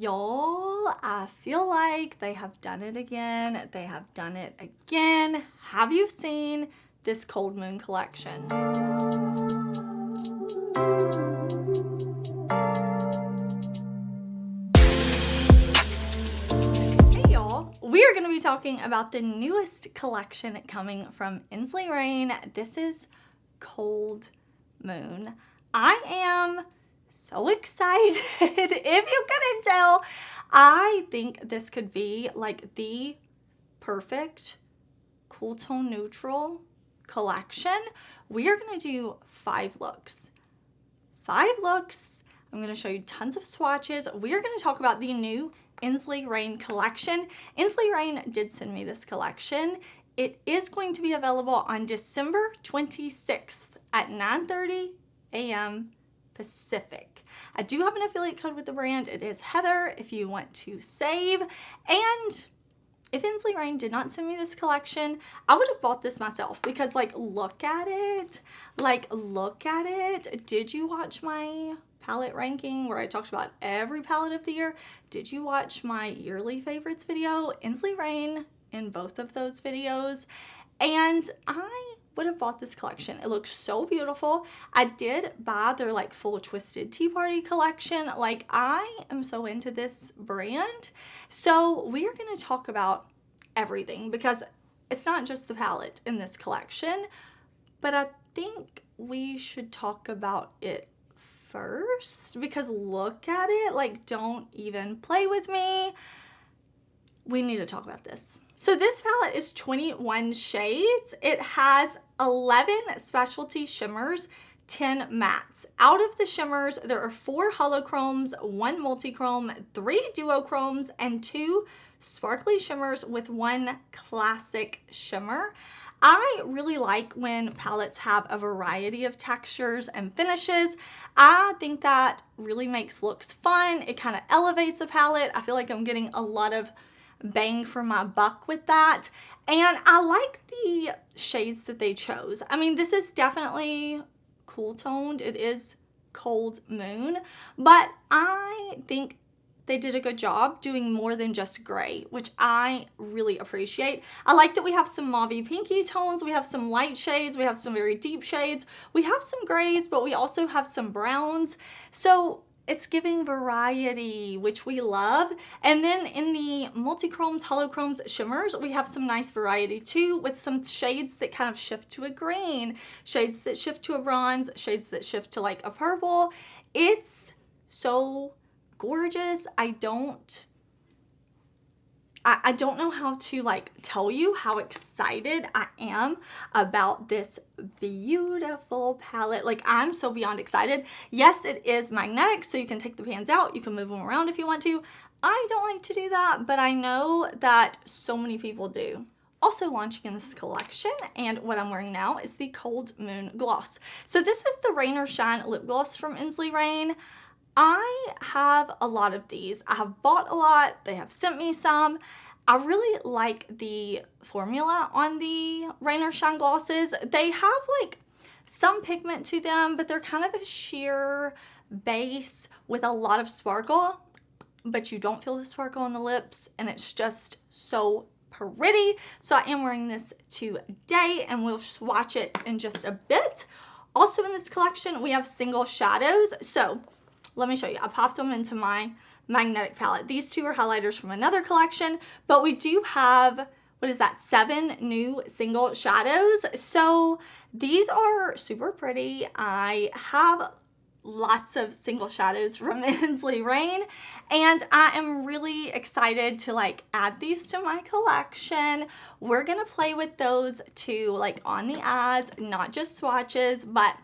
Y'all, I feel like they have done it again. They have done it again. Have you seen this Cold Moon collection? Hey y'all, we are going to be talking about the newest collection coming from Ensley. This is Cold Moon. I am so excited. If you couldn't tell, I think this could be like the perfect cool tone neutral collection. We are going to do 5 looks. 5 looks. I'm going to show you tons of swatches. We are going to talk about the new Ensley collection. Ensley did send me this collection. It is going to be available on December 26th at 9:30 a.m. Pacific. I do have an affiliate code with the brand. It is Heather if you want to save. And if Ensley did not send me this collection, I would have bought this myself because like, look at it. Like, look at it. Did you watch my palette ranking where I talked about every palette of the year? Did you watch my yearly favorites video? Ensley in both of those videos. And I would have bought this collection. It looks so beautiful. I did buy their like full Twisted Tea Party collection. Like, I am so into this brand. So we are going to talk about everything because it's not just the palette in this collection, but I think we should talk about it first because look at it. Like, don't even play with me. We need to talk about this. So this palette is 21 shades. It has 11 specialty shimmers, 10 mattes. Out of the shimmers, there are 4 holochromes, 1 multichrome, 3 duochromes, and 2 sparkly shimmers with 1 classic shimmer. I really like when palettes have a variety of textures and finishes. I think that really makes looks fun. It kind of elevates a palette. I feel like I'm getting a lot of bang for my buck with that. And I like the shades that they chose. I mean, this is definitely cool toned. It is Cold Moon, but I think they did a good job doing more than just gray, which I really appreciate. I like that we have some mauvey pinky tones. We have some light shades. We have some very deep shades. We have some grays, but we also have some browns. So it's giving variety, which we love. And then in the multichromes, holochromes, shimmers, we have some nice variety too, with some shades that kind of shift to a green, shades that shift to a bronze, shades that shift to like a purple. It's so gorgeous. I don't know how to like tell you how excited I am about this beautiful palette. Like, I'm so beyond excited. Yes, it is magnetic, so you can take the pans out. You can move them around if you want to. I don't like to do that, but I know that so many people do. Also launching in this collection, and what I'm wearing now, is the Cold Moon Gloss. So this is the Rain or Shine lip gloss from Ensley. I have a lot of these. I have bought a lot. They have sent me some. I really like the formula on the Rain or Shine glosses. They have like some pigment to them, but they're kind of a sheer base with a lot of sparkle, but you don't feel the sparkle on the lips, and it's just so pretty. So I am wearing this today, and we'll swatch it in just a bit. Also in this collection, we have single shadows. So let me show you. I popped them into my magnetic palette. These 2 are highlighters from another collection, but we do have, what is that, 7 new single shadows. So these are super pretty. I have lots of single shadows from Ensley, and I am really excited to like add these to my collection. We're gonna play with those too, like on the eyes, not just swatches, but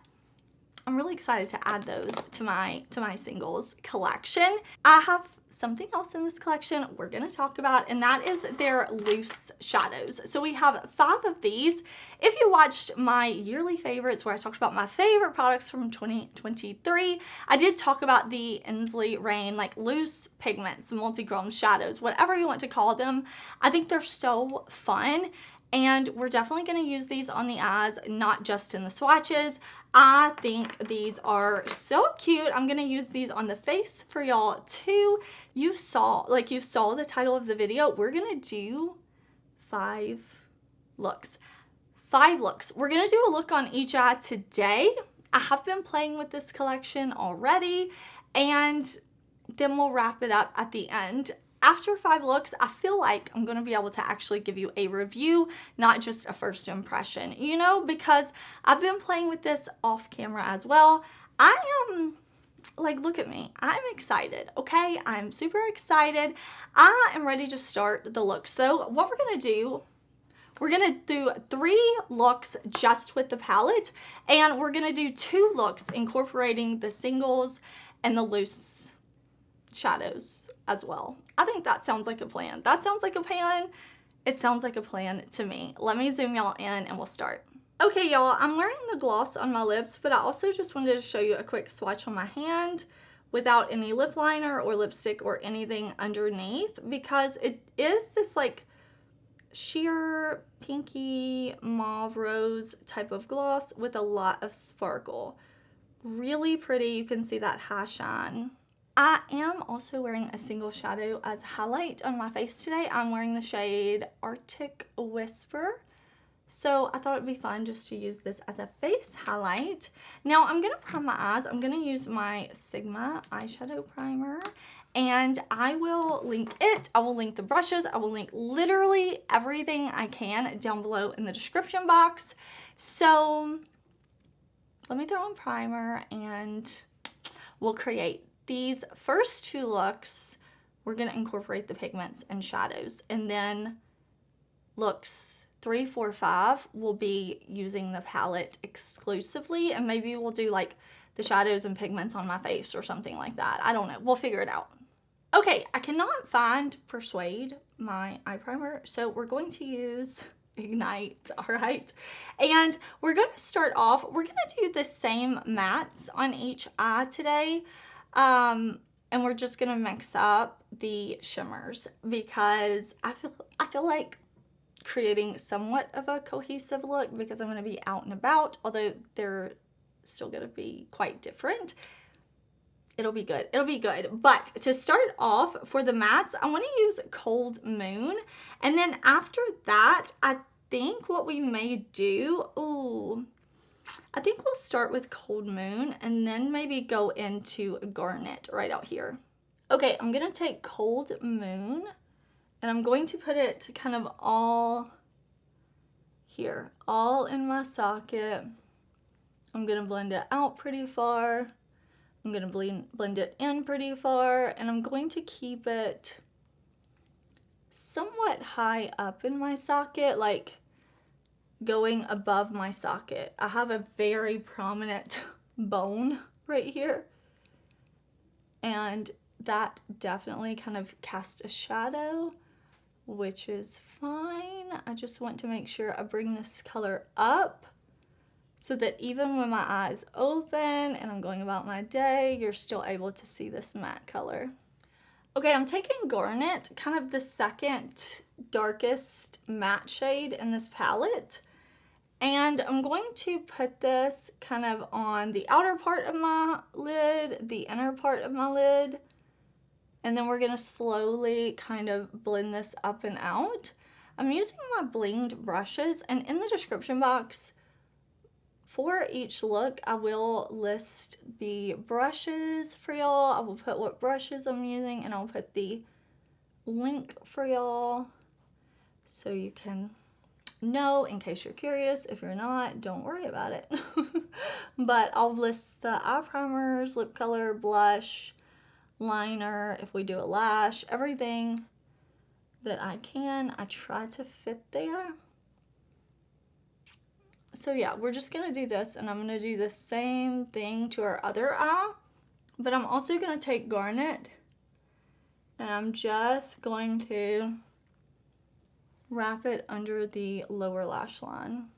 I'm really excited to add those to my singles collection. I have something else in this collection we're going to talk about, and that is their loose shadows. So we have 5 of these. If you watched my yearly favorites where I talked about my favorite products from 2023, I did talk about the Ensley like loose pigments, multichrome shadows, whatever you want to call them. I think they're so fun, And we're definitely going to use these on the eyes, not just in the swatches. I think these are so cute. I'm going to use these on the face for y'all too. You saw the title of the video. We're going to do 5 looks. 5 looks. We're going to do a look on each eye today. I have been playing with this collection already, and then we'll wrap it up at the end. After 5 looks, I feel like I'm going to be able to actually give you a review, not just a first impression, you know, because I've been playing with this off camera as well. I am, like, look at me. I'm excited, okay? I'm super excited. I am ready to start the looks. So what we're going to do, we're going to do 3 looks just with the palette, and we're going to do 2 looks incorporating the singles and the loose shadows as well. I think that sounds like a plan. That sounds like a plan. It sounds like a plan to me. Let me zoom y'all in and we'll start. Okay, y'all, I'm wearing the gloss on my lips, but I also just wanted to show you a quick swatch on my hand without any lip liner or lipstick or anything underneath, because it is this like sheer pinky mauve rose type of gloss with a lot of sparkle. Really pretty. You can see that high shine. I am also wearing a single shadow as highlight on my face today. I'm wearing the shade Arctic Whisper. So I thought it'd be fun just to use this as a face highlight. Now I'm going to prime my eyes. I'm going to use my Sigma eyeshadow primer, and I will link it. I will link the brushes. I will link literally everything I can down below in the description box. So let me throw on primer and we'll create these first 2 looks. We're going to incorporate the pigments and shadows, and then looks 3, 4, 5 will be using the palette exclusively, and maybe we'll do like the shadows and pigments on my face or something like that. I don't know. We'll figure it out. Okay, I cannot find Persuade, my eye primer, so we're going to use Ignite, all right? And we're going to start off, we're going to do the same mattes on each eye today. And we're just gonna mix up the shimmers because I feel like creating somewhat of a cohesive look, because I'm gonna be out and about, although they're still gonna be quite different. It'll be good. It'll be good. But to start off, for the mattes, I want to use Cold Moon, and then after that, I think what we may do, I think we'll start with Cold Moon and then maybe go into Garnet right out here. Okay, I'm going to take Cold Moon and I'm going to put it kind of all here, all in my socket. I'm going to blend it out pretty far. I'm going to blend it in pretty far, and I'm going to keep it somewhat high up in my socket, like going above my socket. I have a very prominent bone right here, and that definitely kind of cast a shadow, which is fine. I just want to make sure I bring this color up so that even when my eyes open and I'm going about my day, you're still able to see this matte color. Okay, I'm taking Garnet, kind of the second darkest matte shade in this palette, and I'm going to put this kind of on the outer part of my lid, the inner part of my lid, and then we're going to slowly kind of blend this up and out. I'm using my blinged brushes, and in the description box for each look, I will list the brushes for y'all. I will put what brushes I'm using, and I'll put the link for y'all so you can know in case you're curious. If you're not, don't worry about it. But I'll list the eye primers, lip color, blush, liner, if we do a lash, everything that I can. I try to fit there. So yeah, we're just gonna do this, and I'm gonna do the same thing to our other eye, but I'm also gonna take Garnet and I'm just going to wrap it under the lower lash line.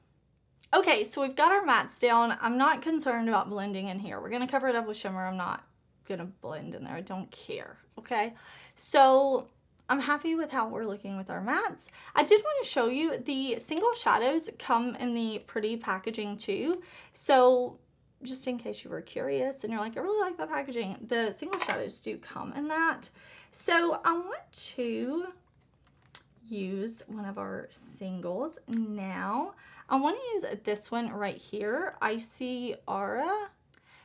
Okay, so we've got our mattes down. I'm not concerned about blending in here. We're gonna cover it up with shimmer. I'm not gonna blend in there. I don't care, okay? So I'm happy with how we're looking with our mattes. I did want to show you the single shadows come in the pretty packaging too. So just in case you were curious and you're like, I really like that packaging, the single shadows do come in that. So I want to use one of our singles now. I want to use this one right here, Icy Aura.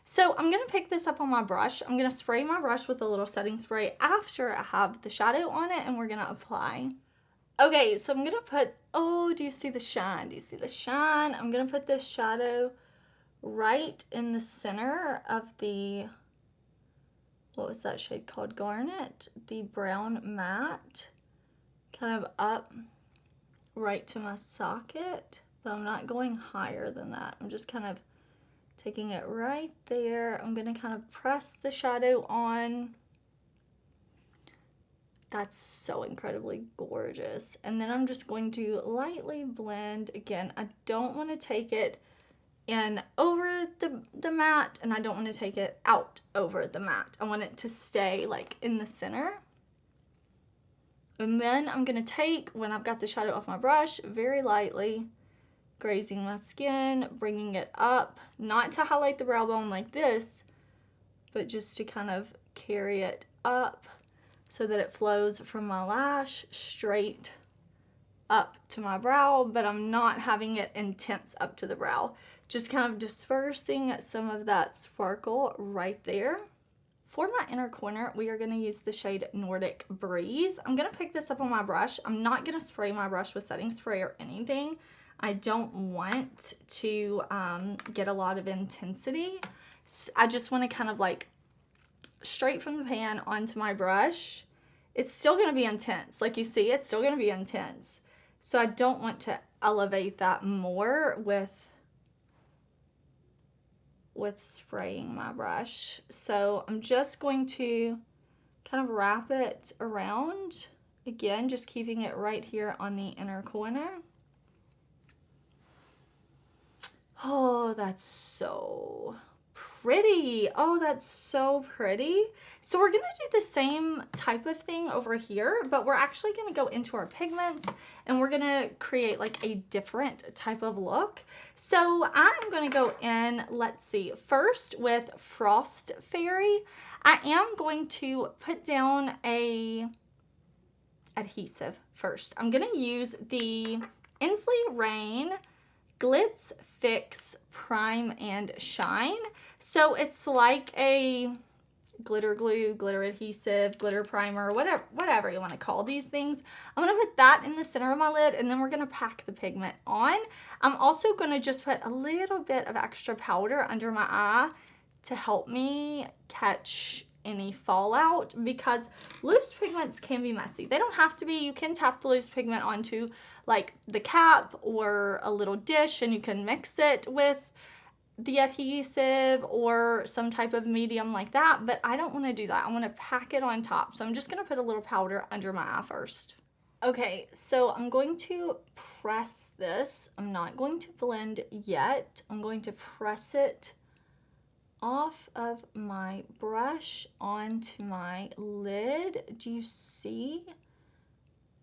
So I'm going to pick this up on my brush. I'm going to spray my brush with a little setting spray after I have the shadow on it, and we're going to apply. Okay, so I'm going to put, oh, do you see the shine? Do you see the shine? I'm going to put this shadow right in the center of the, what was that shade called? Garnet, the brown matte, kind of up right to my socket, but I'm not going higher than that. I'm just kind of taking it right there. I'm going to kind of press the shadow on. That's so incredibly gorgeous. And then I'm just going to lightly blend. Again, I don't want to take it in over the matte, and I don't want to take it out over the matte. I want it to stay like in the center. And then I'm going to take, when I've got the shadow off my brush, very lightly grazing my skin, bringing it up, not to highlight the brow bone like this, but just to kind of carry it up so that it flows from my lash straight up to my brow, but I'm not having it intense up to the brow. Just kind of dispersing some of that sparkle right there. For my inner corner, we are going to use the shade Nordic Breeze. I'm going to pick this up on my brush. I'm not going to spray my brush with setting spray or anything. I don't want to get a lot of intensity. I just want to kind of like straight from the pan onto my brush. It's still going to be intense. Like you see, it's still going to be intense. So I don't want to elevate that more with spraying my brush. So I'm just going to kind of wrap it around. Again, just keeping it right here on the inner corner. Oh, that's so pretty. Oh, that's so pretty. So we're going to do the same type of thing over here, but we're actually going to go into our pigments and we're going to create like a different type of look. So I'm going to go in, let's see, first with Frost Fairy. I am going to put down a adhesive first. I'm going to use the Ensley Rain Glitz Fix Prime and Shine. So it's like a glitter glue, glitter adhesive, glitter primer, whatever you want to call these things. I'm going to put that in the center of my lid, and then we're going to pack the pigment on. I'm also going to just put a little bit of extra powder under my eye to help me catch any fallout, because loose pigments can be messy. They don't have to be. You can tap the loose pigment onto like the cap or a little dish, and you can mix it with the adhesive or some type of medium like that, but I don't want to do that. I want to pack it on top. So I'm just going to put a little powder under my eye first. Okay, so I'm going to press this. I'm not going to blend yet. I'm going to press it off of my brush onto my lid. Do you see?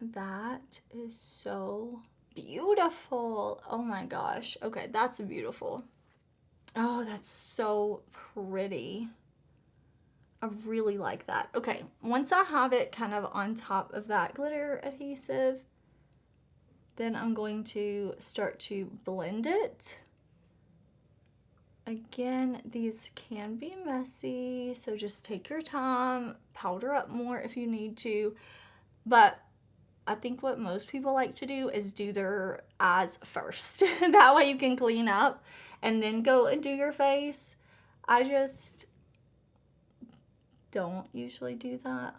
That is so beautiful. Oh my gosh. Okay, that's beautiful. Oh, that's so pretty. I really like that. Okay, once I have it kind of on top of that glitter adhesive, then I'm going to start to blend it. Again, these can be messy, so just take your time, powder up more if you need to, but I think what most people like to do is do their eyes first. That way you can clean up and then go and do your face. I just don't usually do that,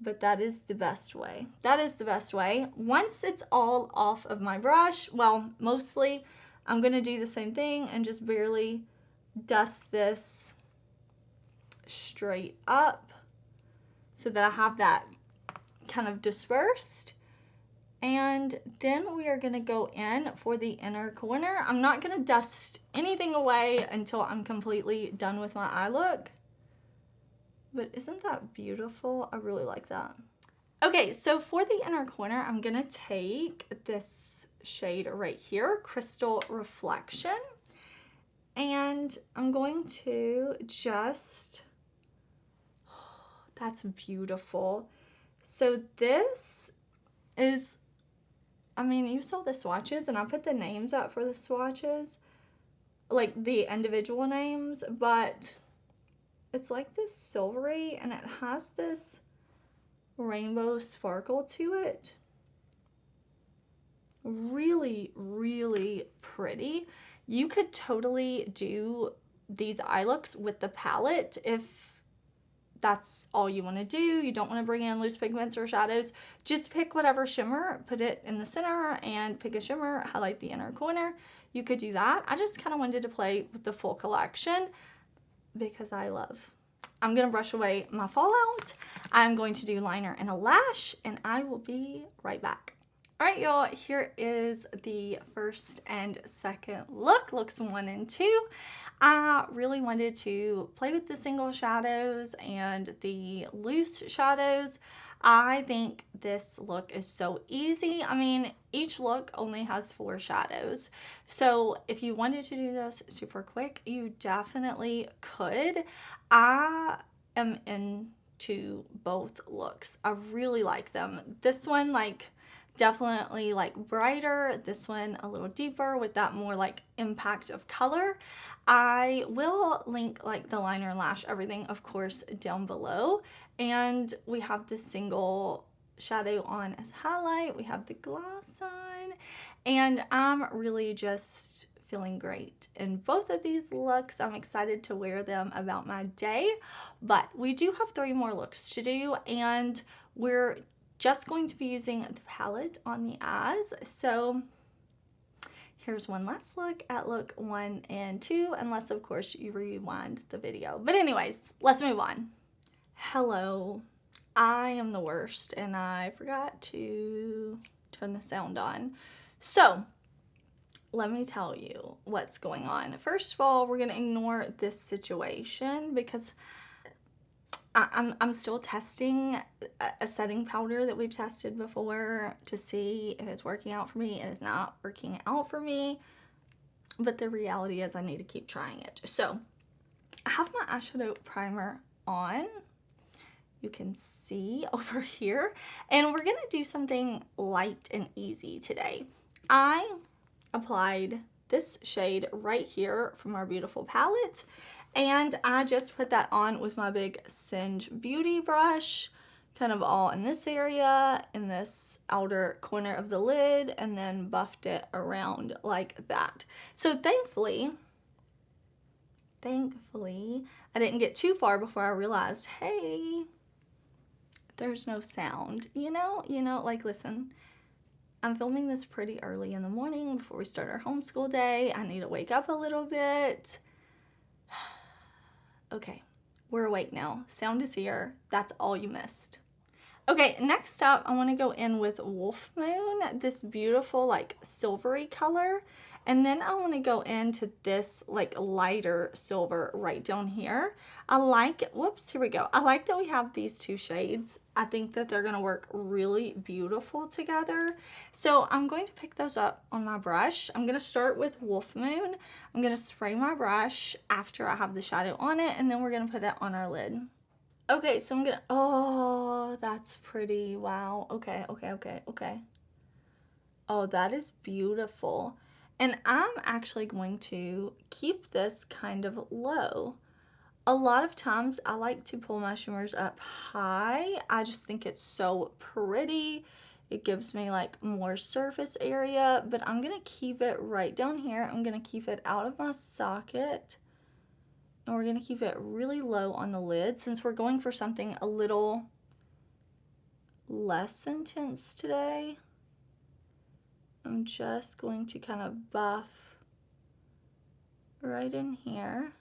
but that is the best way. That is the best way. Once it's all off of my brush, well, mostly I'm going to do the same thing and just barely dust this straight up so that I have that kind of dispersed. And then we are going to go in for the inner corner. I'm not going to dust anything away until I'm completely done with my eye look. But isn't that beautiful? I really like that. Okay, so for the inner corner, I'm gonna take this shade right here, Crystal Reflection, and I'm going to just, that's beautiful. So this is, I mean, you saw the swatches, and I put the names up for the swatches, like the individual names, but it's like this silvery, and it has this rainbow sparkle to it. Really, really pretty. You could totally do these eye looks with the palette if that's all you want to do. You don't want to bring in loose pigments or shadows. Just pick whatever shimmer, put it in the center, and pick a shimmer, highlight the inner corner. You could do that. I just kind of wanted to play with the full collection because I love. I'm going to brush away my fallout. I'm going to do liner and a lash, and I will be right back. All right, y'all, here is the first and second look, looks 1 and 2. I really wanted to play with the single shadows and the loose shadows. I think this look is so easy. I mean, each look only has 4 shadows. So if you wanted to do this super quick, you definitely could. I am into both looks. I really like them. This one, like, definitely like brighter, this one a little deeper with that more like impact of color. I will link like the liner and lash, everything of course down below. And we have the single shadow on as highlight, we have the gloss on, and I'm really just feeling great in both of these looks. I'm excited to wear them about my day, but we do have 3 more looks to do, and we're just going to be using the palette on the eyes. So here's one last look at look 1 and 2, unless of course you rewind the video. But anyways, let's move on. Hello, I am the worst, and I forgot to turn the sound on. So let me tell you what's going on. First of all, we're gonna ignore this situation because I'm still testing a setting powder that we've tested before to see if it's working out for me. It is not working out for me, but the reality is I need to keep trying it. So I have my eyeshadow primer on. You can see over here, and we're gonna do something light and easy today. I applied this shade right here from our beautiful palette, and I just put that on with my big Singe beauty brush, kind of all in this area, in this outer corner of the lid, and then buffed it around like that. So thankfully, I didn't get too far before I realized, hey, there's no sound, you know, like, listen, I'm filming this pretty early in the morning before we start our homeschool day. I need to wake up a little bit. Okay, we're awake now. Sound is here. That's all you missed. Okay, next up, I want to go in with Wolf Moon, this beautiful like silvery color. And then I want to go into this like lighter silver right down here. I like, whoops, here we go. I like that we have these 2 shades. I think that they're going to work really beautiful together. So I'm going to pick those up on my brush. I'm going to start with Wolf Moon. I'm going to spray my brush after I have the shadow on it, and then we're going to put it on our lid. Okay, so I'm going to, oh, that's pretty. Wow. Okay. Oh, that is beautiful. And I'm actually going to keep this kind of low. A lot of times I like to pull my shimmers up high. I just think it's so pretty. It gives me like more surface area, but I'm gonna keep it right down here. I'm gonna keep it out of my socket, and we're gonna keep it really low on the lid since we're going for something a little less intense today. I'm just going to kind of buff right in here.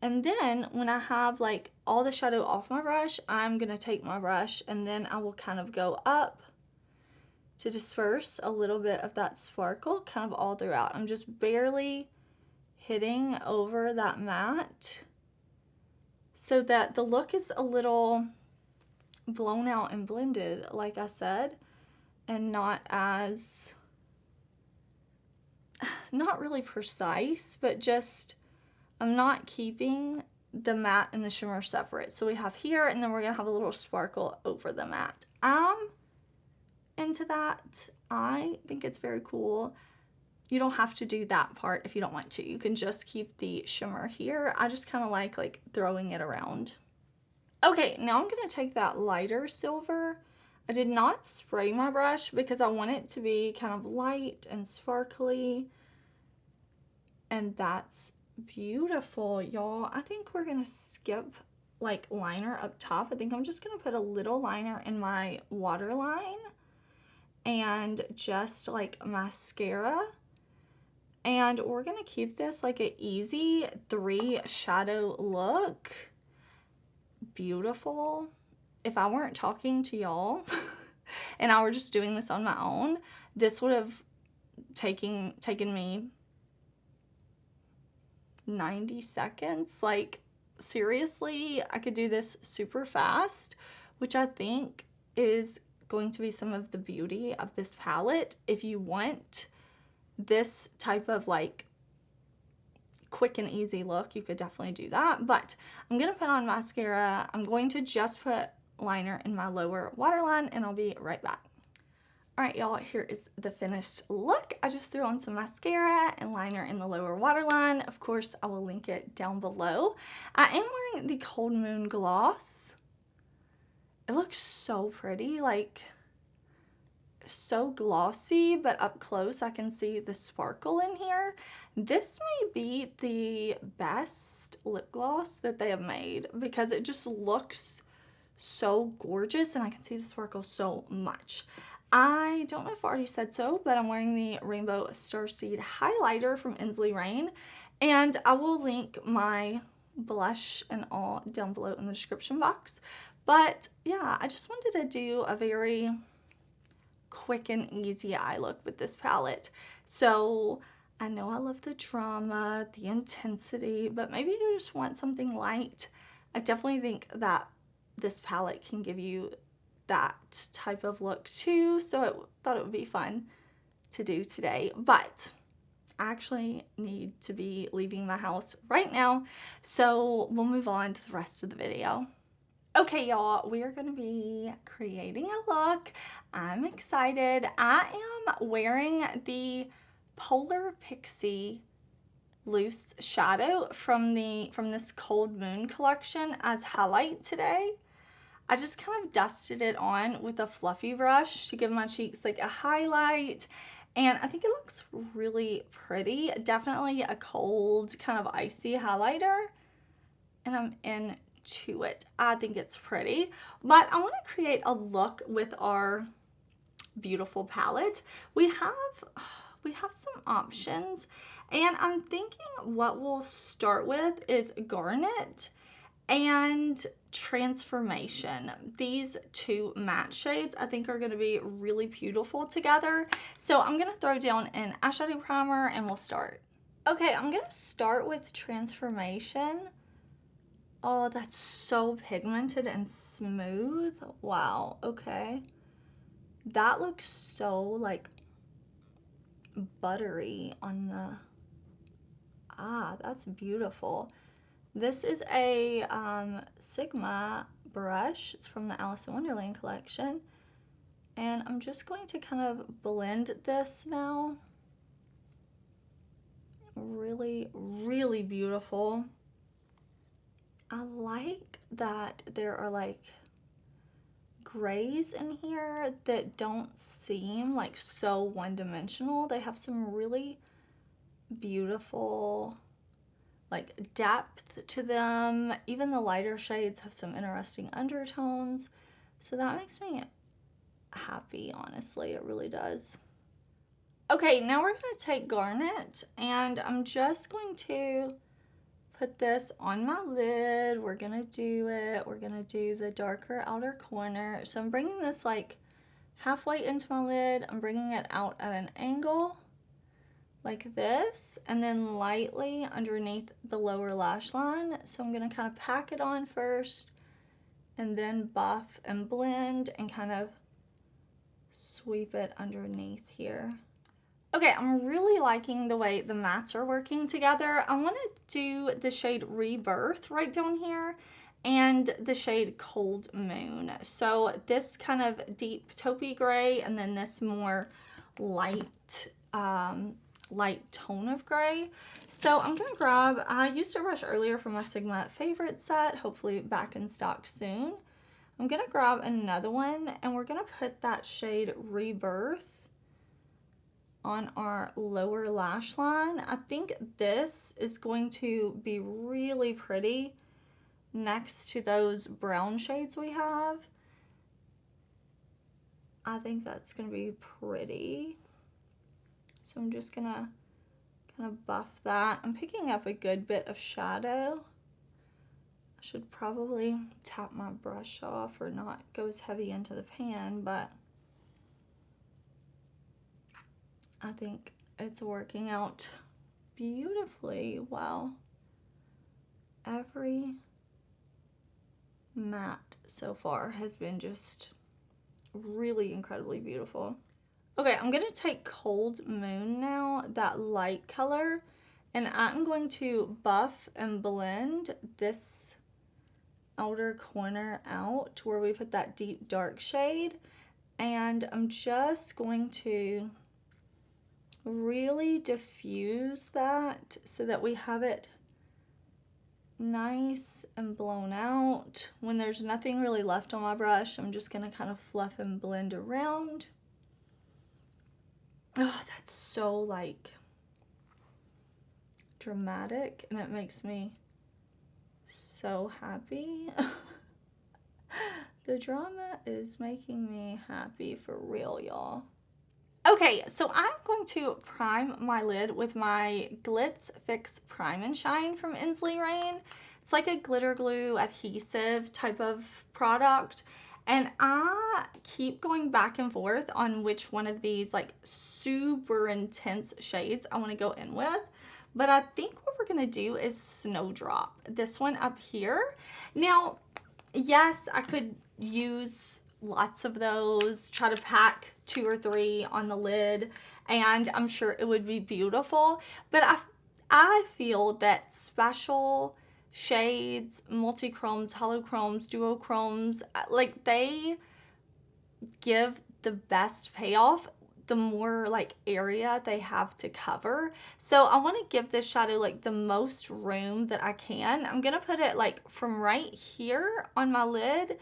And then when I have like all the shadow off my brush, I'm going to take my brush and then I will kind of go up to disperse a little bit of that sparkle kind of all throughout. I'm just barely hitting over that matte so that the look is a little blown out and blended, like I said, and not as, not really precise, but just, I'm not keeping the matte and the shimmer separate. So we have here, and then we're gonna have a little sparkle over the matte. I'm into that. I think it's very cool. You don't have to do that part if you don't want to. You can just keep the shimmer here. I just kind of like throwing it around. Okay, now I'm gonna take that lighter silver. I did not spray my brush because I want it to be kind of light and sparkly. And that's beautiful, y'all. I think we're gonna skip like liner up top. I think I'm just gonna put a little liner in my waterline and just like mascara. And we're gonna keep this like an easy 3 shadow look. Beautiful. If I weren't talking to y'all and I were just doing this on my own, this would have taken me 90 seconds. Like, seriously, I could do this super fast, which I think is going to be some of the beauty of this palette. If you want this type of like quick and easy look, you could definitely do that. But I'm gonna put on mascara. I'm going to just put liner in my lower waterline, and I'll be right back. All right, y'all, here is the finished look. I just threw on some mascara and liner in the lower waterline. Of course, I will link it down below. I am wearing the Cold Moon gloss. It looks so pretty, like so glossy, but up close I can see the sparkle in here. This may be the best lip gloss that they have made because it just looks so gorgeous and I can see the sparkle so much. I don't know if I already said so, but I'm wearing the Rainbow Starseed highlighter from Ensley Rain, and I will link my blush and all down below in the description box. But yeah, I just wanted to do a very quick and easy eye look with this palette. So I know I love the drama, the intensity, but maybe you just want something light. I definitely think that this palette can give you that type of look too, so I thought it would be fun to do today. But I actually need to be leaving my house right now, so we'll move on to the rest of the video. Okay, y'all, we are going to be creating a look. I'm excited. I am wearing the Polar Pixie loose shadow from this Cold Moon collection as highlight today. I just kind of dusted it on with a fluffy brush to give my cheeks like a highlight, and I think it looks really pretty. Definitely a cold, kind of icy highlighter, and I'm into it. I think it's pretty, but I want to create a look with our beautiful palette. We have some options, and I'm thinking what we'll start with is Garnet and Transformation. These two matte shades I think are going to be really beautiful together. So I'm going to throw down an eyeshadow primer and we'll start. Okay, I'm going to start with Transformation. Oh, that's so pigmented and smooth. Wow, okay. That looks so like buttery on the, that's beautiful. This is a Sigma brush. It's from the Alice in Wonderland collection. And I'm just going to kind of blend this now. Really, really beautiful. I like that there are like grays in here that don't seem like so one-dimensional. They have some really beautiful like depth to them. Even the lighter shades have some interesting undertones, so that makes me happy, honestly. It really does. Okay, now we're gonna take Garnet, and I'm just going to put this on my lid. We're gonna do the darker outer corner. So I'm bringing this like halfway into my lid. I'm bringing it out at an angle like this, and then lightly underneath the lower lash line. So I'm gonna kind of pack it on first and then buff and blend and kind of sweep it underneath here. Okay, I'm really liking the way the mattes are working together. I want to do the shade Rebirth right down here and the shade Cold Moon. So this kind of deep taupey gray and then this more light, light tone of gray. So I'm going to grab, I used a brush earlier from my Sigma favorite set, hopefully back in stock soon. I'm going to grab another one and we're going to put that shade Rebirth on our lower lash line. I think this is going to be really pretty next to those brown shades we have. I think that's going to be pretty. So I'm just going to kind of buff that. I'm picking up a good bit of shadow. I should probably tap my brush off or not go as heavy into the pan, but I think it's working out beautifully well. Every matte so far has been just really incredibly beautiful. Okay, I'm going to take Cold Moon now, that light color, and I'm going to buff and blend this outer corner out to where we put that deep dark shade, and I'm just going to really diffuse that so that we have it nice and blown out. When there's nothing really left on my brush, I'm just going to kind of fluff and blend around. Oh, that's so like dramatic and it makes me so happy. The drama is making me happy for real, y'all. Okay, so I'm going to prime my lid with my Glitz Fix Prime and Shine from Ensley Rain. It's like a glitter glue adhesive type of product. And I keep going back and forth on which one of these like super intense shades I want to go in with. But I think what we're going to do is Snowdrop. This one up here. Now, yes, I could use lots of those, try to pack 2 or 3 on the lid, and I'm sure it would be beautiful. But I feel that special shades, multi-chromes, holochromes, duochromes, like they give the best payoff the more like area they have to cover. So I want to give this shadow like the most room that I can. I'm gonna put it like from right here on my lid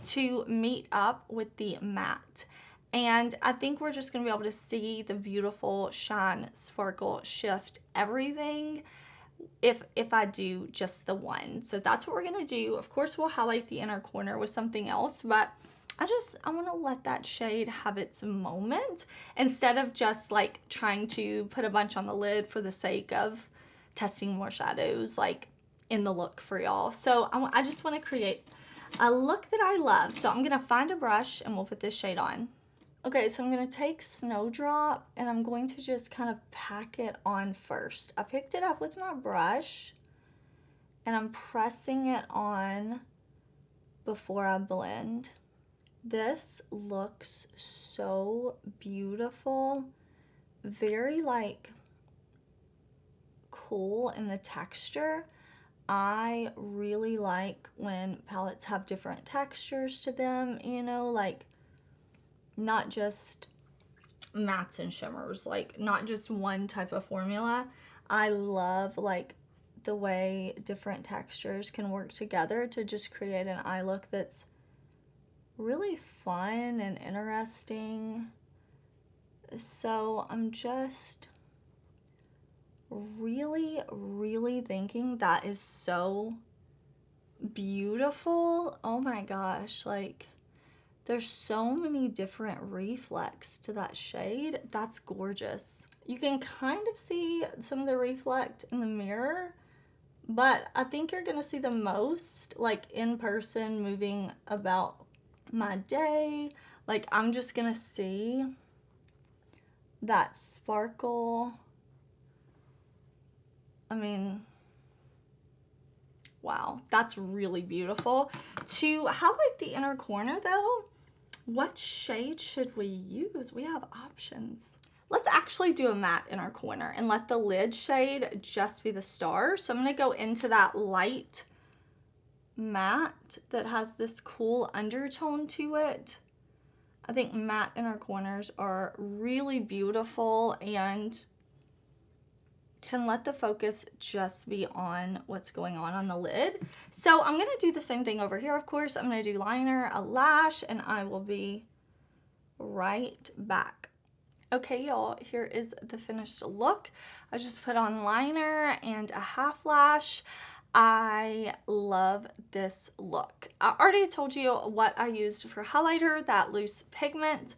to meet up with the matte. And I think we're just gonna be able to see the beautiful shine, sparkle, shift, everything if I do just the one. So that's what we're gonna do. Of course, we'll highlight the inner corner with something else, but I want to let that shade have its moment instead of just like trying to put a bunch on the lid for the sake of testing more shadows like in the look for y'all. So I just want to create a look that I love. So I'm going to find a brush and we'll put this shade on. Okay, so I'm going to take Snowdrop and I'm going to just kind of pack it on first. I picked it up with my brush and I'm pressing it on before I blend. This looks so beautiful, very like cool in the texture. I really like when palettes have different textures to them, you know, like not just mattes and shimmers, like not just one type of formula. I love like the way different textures can work together to just create an eye look that's really fun and interesting. So I'm just really thinking that is so beautiful. Oh my gosh, like there's so many different reflex to that shade. That's gorgeous. You can kind of see some of the reflect in the mirror, but I think you're gonna see the most like in person moving about my day. Like I'm just gonna see that sparkle. I mean, Wow, that's really beautiful. To highlight the inner corner though, what shade should we use? We have options. Let's actually do a matte inner corner and let the lid shade just be the star. So I'm gonna go into that light matte that has this cool undertone to it. I think matte inner corners are really beautiful and can let the focus just be on what's going on the lid. So I'm gonna do the same thing over here, of course. I'm gonna do liner, a lash, and I will be right back. Okay, y'all, here is the finished look. I just put on liner and a half lash. I love this look. I already told you what I used for highlighter, that loose pigment.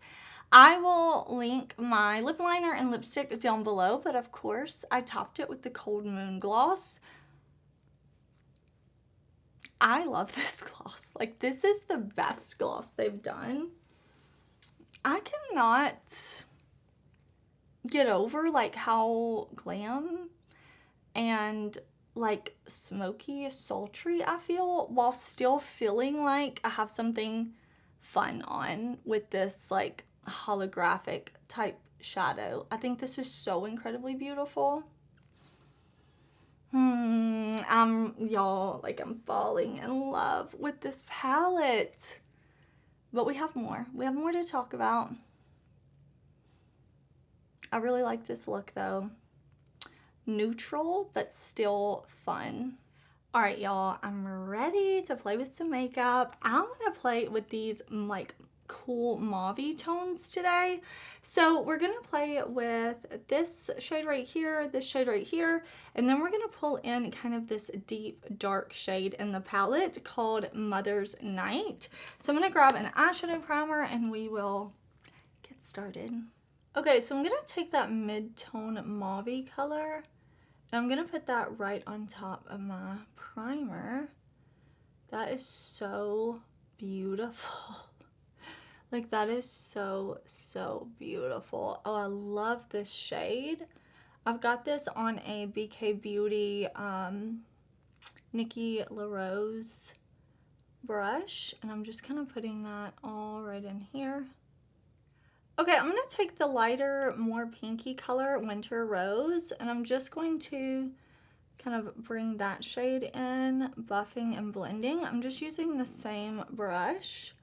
I will link my lip liner and lipstick down below, but of course I topped it with the Cold Moon gloss. I love this gloss. Like, this is the best gloss they've done. I cannot get over like how glam and like smoky, sultry I feel, while still feeling like I have something fun on with this like holographic type shadow. I think this is so incredibly beautiful. Y'all, like, I'm falling in love with this palette. But we have more. We have more to talk about. I really like this look though. Neutral, but still fun. All right, y'all, I'm ready to play with some makeup. I'm gonna play with these like cool mauve tones today. So we're gonna play with this shade right here, this shade right here, and then we're gonna pull in kind of this deep dark shade in the palette called Mother's Night. So I'm gonna grab an eyeshadow primer and we will get started. Okay, so I'm gonna take that mid-tone mauve color and I'm gonna put that right on top of my primer. That is so beautiful. Like, that is so, so beautiful. Oh, I love this shade. I've got this on a BK Beauty Nikki LaRose brush, and I'm just kind of putting that all right in here. Okay, I'm going to take the lighter, more pinky color, Winter Rose, and I'm just going to kind of bring that shade in, buffing and blending. I'm just using the same brush,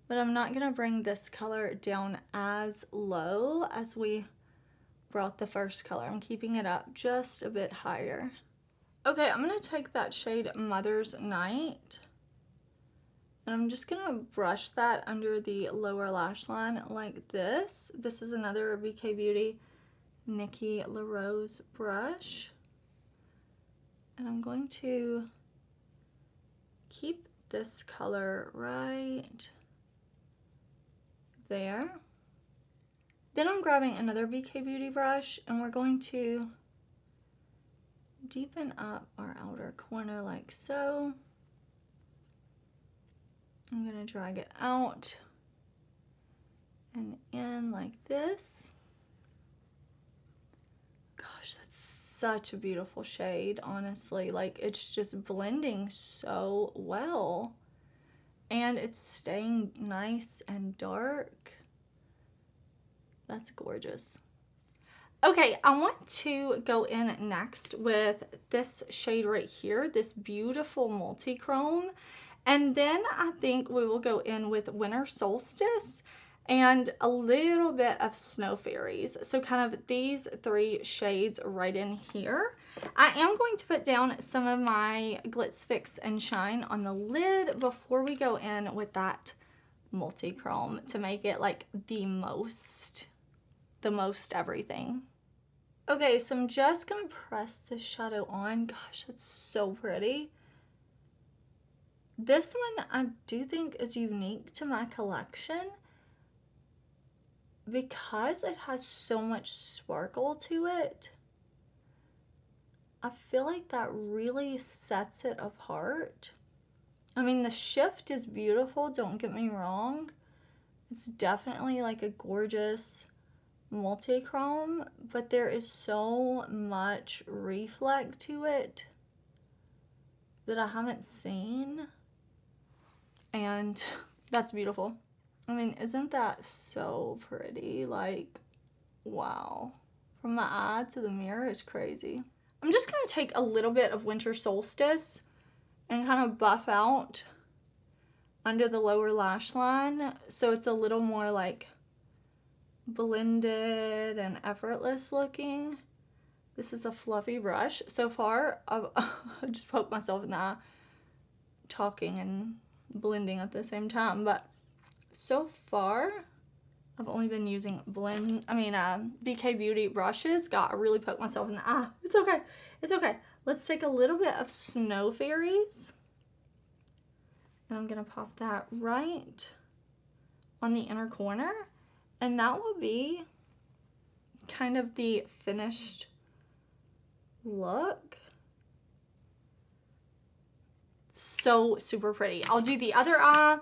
but I'm not going to bring this color down as low as we brought the first color. I'm keeping it up just a bit higher. Okay, I'm going to take that shade Mother's Night, and I'm just going to brush that under the lower lash line like this. This is another BK Beauty Nikki LaRose brush. And I'm going to keep this color right there. Then I'm grabbing another BK Beauty brush and we're going to deepen up our outer corner like so. I'm going to drag it out and in like this. Gosh, that's such a beautiful shade, honestly. Like, it's just blending so well. And it's staying nice and dark. That's gorgeous. Okay, I want to go in next with this shade right here, this beautiful multi-chrome. And then I think we will go in with Winter Solstice and a little bit of Snow Fairies. So kind of these three shades right in here. I am going to put down some of my Glitz Fix and Shine on the lid before we go in with that multi-chrome to make it like the most everything. Okay, so I'm just gonna press this shadow on. Gosh, that's so pretty. This one I do think is unique to my collection because it has so much sparkle to it. I feel like that really sets it apart. I mean, the shift is beautiful, don't get me wrong. It's definitely like a gorgeous multi-chrome, but there is so much reflect to it. that I haven't seen. And that's beautiful. I mean, isn't that so pretty? Like, wow. From my eye to the mirror is crazy. I'm just going to take a little bit of Winter Solstice and kind of buff out under the lower lash line so it's a little more like blended and effortless looking. This is a fluffy brush. So far, I've just poked myself in the eye talking and blending at the same time, but so far I've only been using BK Beauty brushes. God, I really poked myself in the eye. It's okay. It's okay. Let's take a little bit of Snow Fairies. And I'm going to pop that right on the inner corner. And that will be kind of the finished look. So super pretty. I'll do the other eye.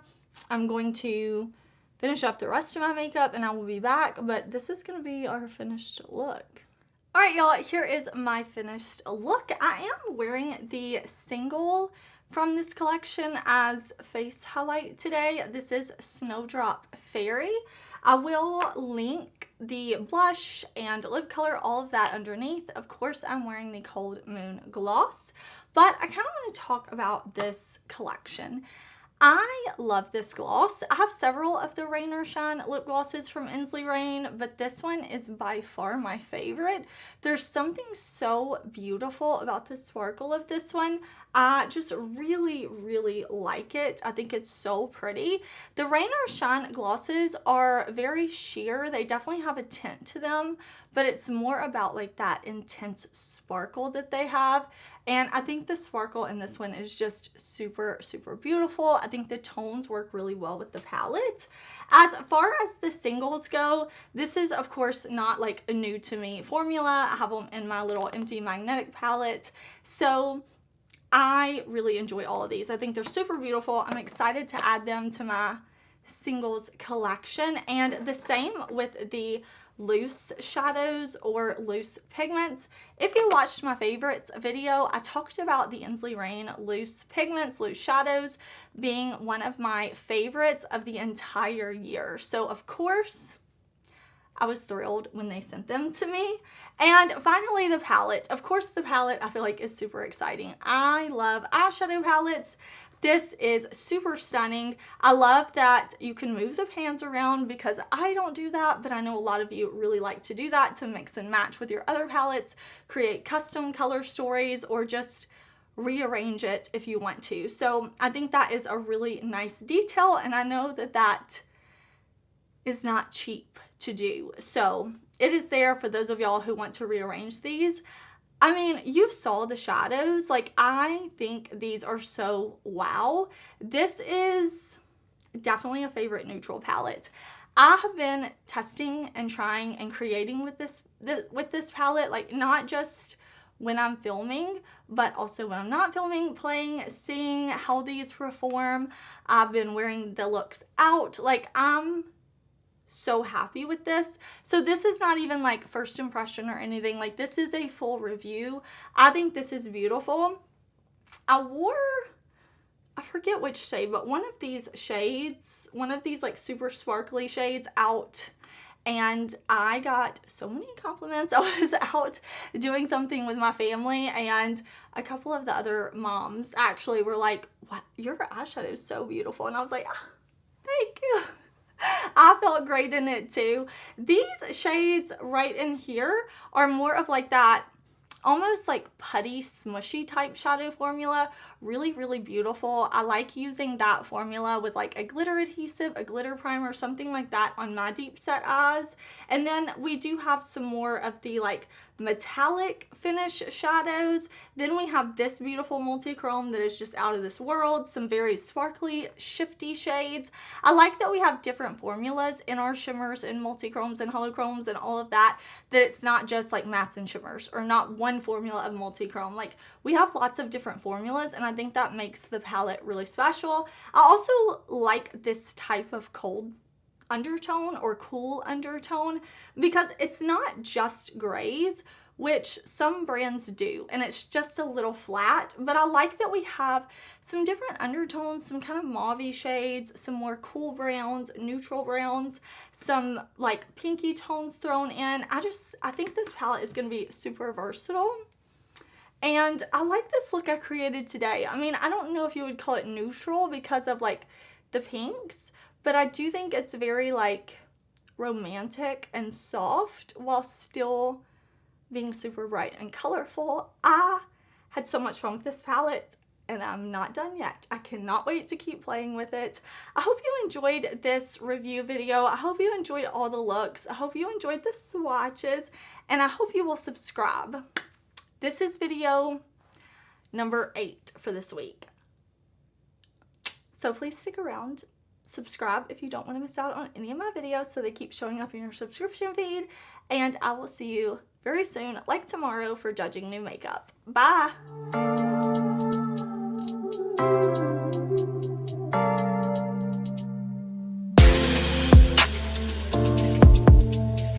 I'm going to finish up the rest of my makeup and I will be back, but this is going to be our finished look. All right, y'all, here is my finished look. I am wearing the single from this collection as face highlight today. This is Snowdrop Fairy. I will link the blush and lip color, all of that underneath. Of course, I'm wearing the Cold Moon Gloss, but I kind of want to talk about this collection. I love this gloss. I have several of the Rain or Shine lip glosses from Ensley Rain, but this one is by far my favorite. There's something so beautiful about the sparkle of this one. I just really, really like it. I think it's so pretty. The Rain or Shine glosses are very sheer. They definitely have a tint to them, but it's more about like that intense sparkle that they have. And I think the sparkle in this one is just super, super beautiful. I think the tones work really well with the palette. As far as the singles go, this is of course not like a new to me formula. I have them in my little empty magnetic palette. So I really enjoy all of these. I think they're super beautiful. I'm excited to add them to my singles collection. And the same with the loose shadows or loose pigments. If you watched my favorites video, I talked about the Ensley Rain loose pigments, loose shadows being one of my favorites of the entire year. So of course, I was thrilled when they sent them to me. And finally, the palette. Of course, the palette I feel like is super exciting. I love eyeshadow palettes. This is super stunning. I love that you can move the pans around because I don't do that, but I know a lot of you really like to do that to mix and match with your other palettes, create custom color stories, or just rearrange it if you want to. So I think that is a really nice detail, and I know that that is not cheap to do. So it is there for those of y'all who want to rearrange these. I mean, you saw the shadows. Like, I think these are so wow. This is definitely a favorite neutral palette. I have been testing and trying and creating with this palette, like not just when I'm filming, but also when I'm not filming, playing, seeing how these perform. I've been wearing the looks out. Like, I'm so happy with this. So this is not even like first impression or anything. Like, this is a full review. I think this is beautiful. I forget which shade, but one of these shades, one of these like super sparkly shades out, and I got so many compliments. I was out doing something with my family, and a couple of the other moms actually were like, "What? Your eyeshadow is so beautiful." And I was like, "Ah, thank you." I felt great in it too. These shades right in here are more of like that almost like putty smushy type shadow formula. Really, really beautiful. I like using that formula with like a glitter adhesive, a glitter primer, something like that on my deep set eyes. And then we do have some more of the like metallic finish shadows. Then we have this beautiful multi-chrome that is just out of this world. Some very sparkly, shifty shades. I like that we have different formulas in our shimmers and multi-chromes and holochromes and all of that, that it's not just like mattes and shimmers, or not one formula of multi-chrome. Like, we have lots of different formulas, and I think that makes the palette really special. I also like this type of cold undertone or cool undertone because it's not just grays. which some brands do, and it's just a little flat, but I like that we have some different undertones, some kind of mauve shades, some more cool browns, neutral browns, some like pinky tones thrown in. I think this palette is going to be super versatile. And I like this look I created today. I mean, I don't know if you would call it neutral because of like the pinks, but I do think it's very like romantic and soft while still being super bright and colorful. I had so much fun with this palette and I'm not done yet. I cannot wait to keep playing with it. I hope you enjoyed this review video. I hope you enjoyed all the looks. I hope you enjoyed the swatches, and I hope you will subscribe. This is video number 8 for this week. So please stick around. Subscribe if you don't want to miss out on any of my videos so they keep showing up in your subscription feed. And I will see you very soon, like tomorrow, for judging new makeup. Bye!